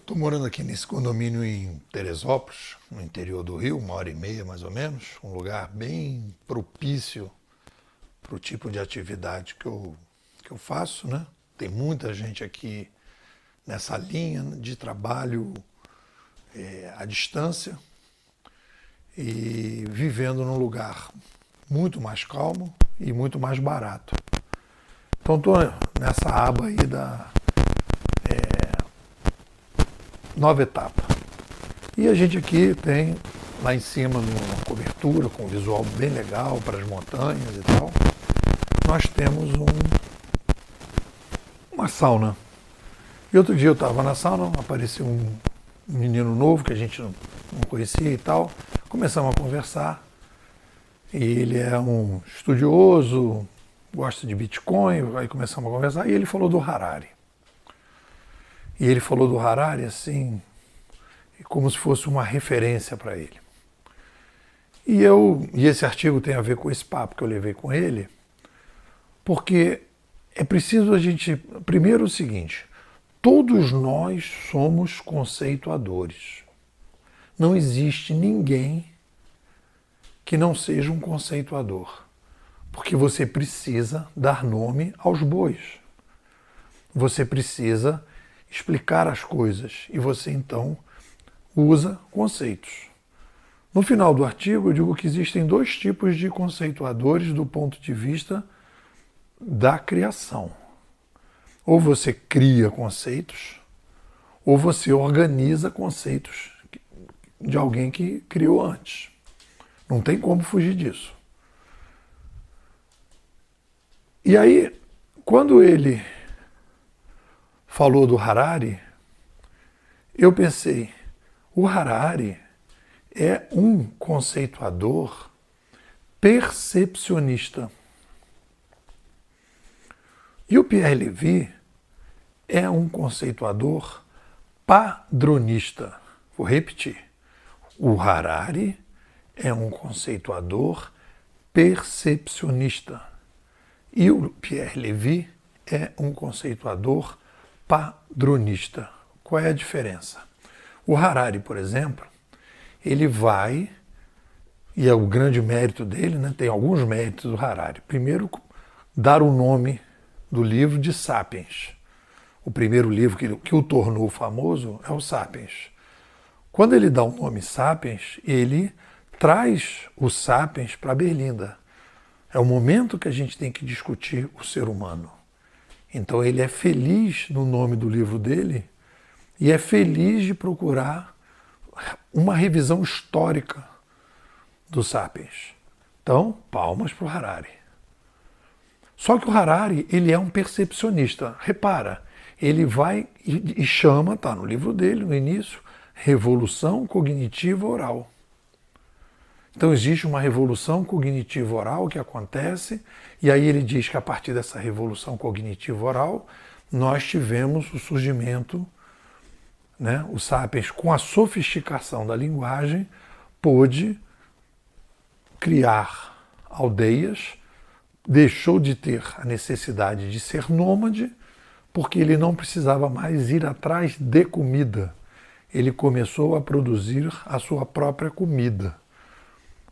Estou morando aqui nesse condomínio em Teresópolis, no interior do Rio, 1h30 mais ou menos, um lugar bem propício para o tipo de atividade que eu faço, né? Tem muita gente aqui nessa linha de trabalho à distância e vivendo num lugar muito mais calmo e muito mais barato. Então estou nessa aba aí da nova etapa. E a gente aqui tem lá em cima uma cobertura com um visual bem legal para as montanhas e tal. Nós temos uma sauna. E outro dia eu estava na sauna, apareceu um menino novo que a gente não conhecia e tal. Começamos a conversar. E ele é um estudioso, gosta de Bitcoin, aí começamos a conversar. E ele falou do Harari. E ele falou do Harari assim, como se fosse uma referência para ele. E esse artigo tem a ver com esse papo que eu levei com ele, porque é preciso a gente, primeiro o seguinte, todos nós somos conceituadores. Não existe ninguém que não seja um conceituador, porque você precisa dar nome aos bois. Você precisa explicar as coisas e você então usa conceitos. No final do artigo eu digo que existem dois tipos de conceituadores do ponto de vista da criação. Ou você cria conceitos, ou você organiza conceitos de alguém que criou antes. Não tem como fugir disso. E aí, quando ele falou do Harari, eu pensei, o Harari é um conceituador percepcionista. E o Pierre Levy é um conceituador padronista. Vou repetir. O Harari é um conceituador percepcionista. E o Pierre Levy é um conceituador padronista. Qual é a diferença? O Harari, por exemplo, ele vai, e é o grande mérito dele, né? Tem alguns méritos do Harari. Primeiro, dar o nome do livro de Sapiens. O primeiro livro que o tornou famoso é o Sapiens. Quando ele dá o nome Sapiens, ele traz o Sapiens para Berlinda. É o momento que a gente tem que discutir o ser humano. Então ele é feliz no nome do livro dele e é feliz de procurar uma revisão histórica do Sapiens. Então, palmas para o Harari. Só que o Harari, ele é um percepcionista. Repara, ele vai e chama, está no livro dele, no início, revolução cognitiva oral. Então existe uma revolução cognitiva oral que acontece, e aí ele diz que a partir dessa revolução cognitiva oral, nós tivemos o surgimento, né, o Sapiens, com a sofisticação da linguagem, pôde criar aldeias, deixou de ter a necessidade de ser nômade, porque ele não precisava mais ir atrás de comida. Ele começou a produzir a sua própria comida,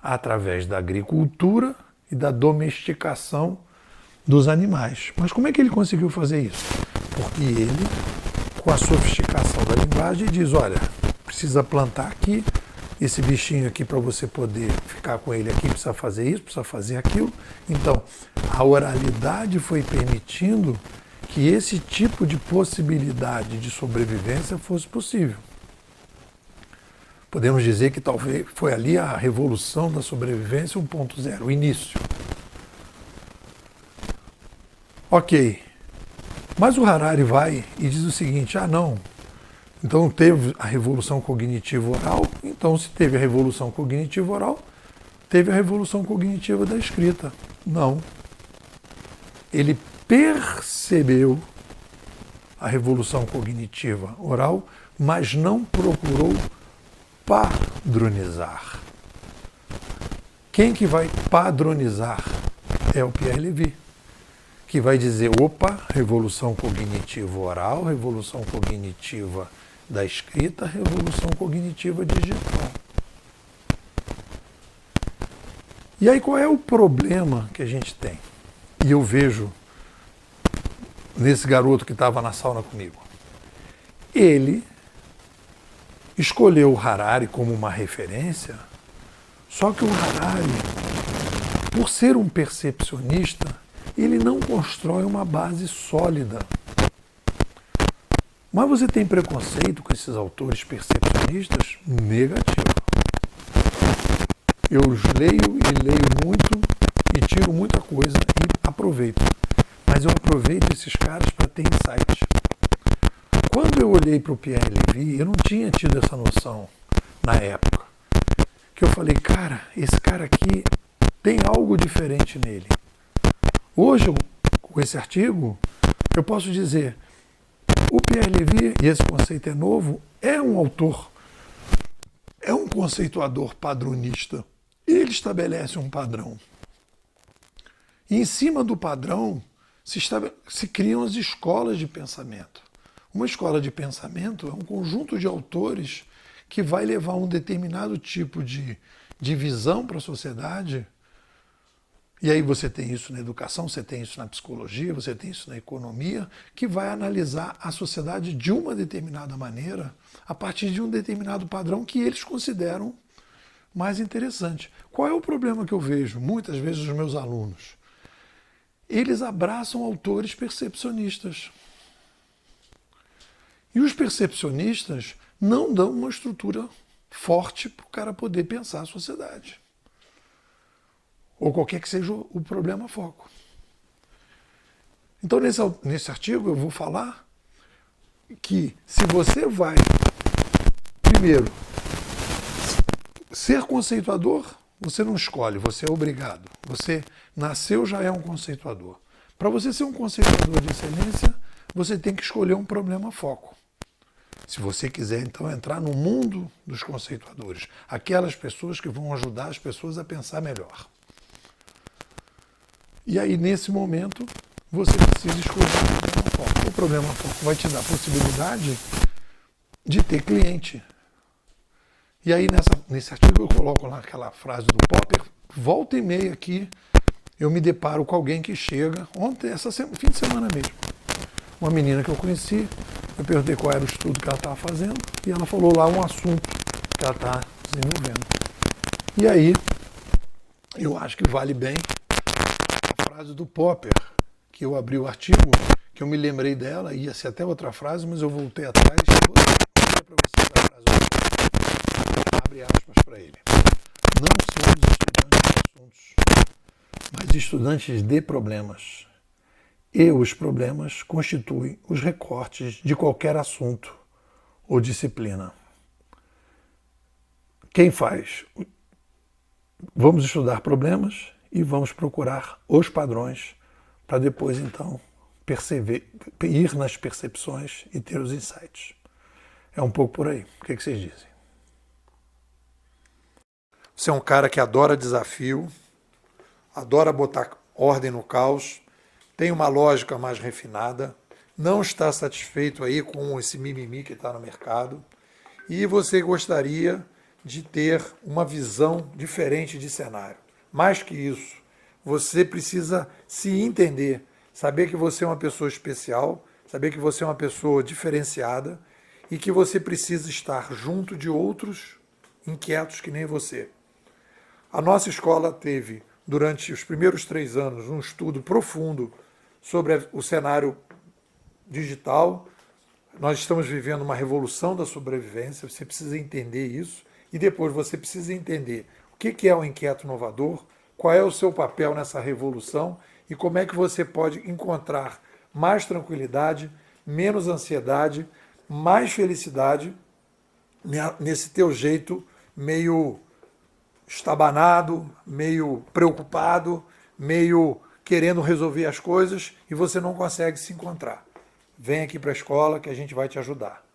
através da agricultura e da domesticação dos animais. Mas como é que ele conseguiu fazer isso? Porque ele, com a sofisticação da linguagem, diz, olha, precisa plantar aqui, esse bichinho aqui para você poder ficar com ele aqui, precisa fazer isso, precisa fazer aquilo. Então, a oralidade foi permitindo que esse tipo de possibilidade de sobrevivência fosse possível. Podemos dizer que talvez foi ali a revolução da sobrevivência 1.0, o início. Ok, mas o Harari vai e diz o seguinte, não, então teve a revolução cognitiva oral, então se teve a revolução cognitiva oral, teve a revolução cognitiva da escrita. Não. Ele percebeu a revolução cognitiva oral, mas não procurou padronizar. Quem que vai padronizar é o Pierre Levy, que vai dizer, opa, revolução cognitiva oral, revolução cognitiva da escrita, a revolução cognitiva digital. E aí qual é o problema que a gente tem? E eu vejo nesse garoto que estava na sauna comigo. Ele escolheu o Harari como uma referência, só que o Harari, por ser um percepcionista, ele não constrói uma base sólida. Mas você tem preconceito com esses autores percepcionistas? Negativo. Eu os leio e leio muito e tiro muita coisa e aproveito. Mas eu aproveito esses caras para ter insights. Quando eu olhei para o Pierre Levy, eu não tinha tido essa noção na época. Que eu falei, cara, esse cara aqui tem algo diferente nele. Hoje, com esse artigo, eu posso dizer, o Pierre Levy, e esse conceito é novo, é um autor, é um conceituador padronista. Ele estabelece um padrão. E em cima do padrão se criam as escolas de pensamento. Uma escola de pensamento é um conjunto de autores que vai levar um determinado tipo de visão para a sociedade. E aí você tem isso na educação, você tem isso na psicologia, você tem isso na economia, que vai analisar a sociedade de uma determinada maneira, a partir de um determinado padrão que eles consideram mais interessante. Qual é o problema que eu vejo muitas vezes nos meus alunos? Eles abraçam autores percepcionistas. E os percepcionistas não dão uma estrutura forte para o cara poder pensar a sociedade. Ou qualquer que seja o problema foco. Então, nesse artigo, eu vou falar que se você vai, primeiro, ser conceituador, você não escolhe, você é obrigado. Você nasceu, já é um conceituador. Para você ser um conceituador de excelência, você tem que escolher um problema foco. Se você quiser, então, entrar no mundo dos conceituadores, aquelas pessoas que vão ajudar as pessoas a pensar melhor. E aí, nesse momento, você precisa escolher o problema foco. O problema foco vai te dar a possibilidade de ter cliente. E aí, nesse artigo, eu coloco lá aquela frase do Popper, volta e meia aqui, eu me deparo com alguém que chega, ontem, fim de semana mesmo, uma menina que eu conheci, eu perguntei qual era o estudo que ela estava fazendo, e ela falou lá um assunto que ela está desenvolvendo. E aí, eu acho que vale bem a frase do Popper, que eu abri o artigo, que eu me lembrei dela, ia ser até outra frase, mas eu voltei atrás e vou dizer para vocês a frase. Abre aspas para ele. Não somos estudantes de assuntos, mas estudantes de problemas. E os problemas constituem os recortes de qualquer assunto ou disciplina. Quem faz? Vamos estudar problemas e vamos procurar os padrões para depois, então, ir nas percepções e ter os insights. É um pouco por aí. O que vocês dizem? Você é um cara que adora desafio, adora botar ordem no caos, tem uma lógica mais refinada, não está satisfeito aí com esse mimimi que está no mercado e você gostaria de ter uma visão diferente de cenário. Mais que isso, você precisa se entender, saber que você é uma pessoa especial, saber que você é uma pessoa diferenciada e que você precisa estar junto de outros inquietos que nem você. A nossa escola teve, durante os primeiros 3 anos, um estudo profundo sobre o cenário digital. Nós estamos vivendo uma revolução da sobrevivência, você precisa entender isso, e depois você precisa entender o que é o inquieto inovador, qual é o seu papel nessa revolução e como é que você pode encontrar mais tranquilidade, menos ansiedade, mais felicidade nesse teu jeito meio estabanado, meio preocupado, meio querendo resolver as coisas e você não consegue se encontrar. Vem aqui para a escola que a gente vai te ajudar.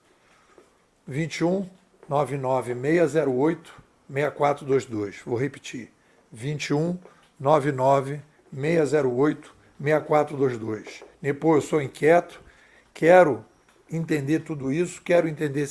21 99 608 6422. Vou repetir. 21 99 608 6422. Depois eu sou inquieto, quero entender tudo isso, quero entender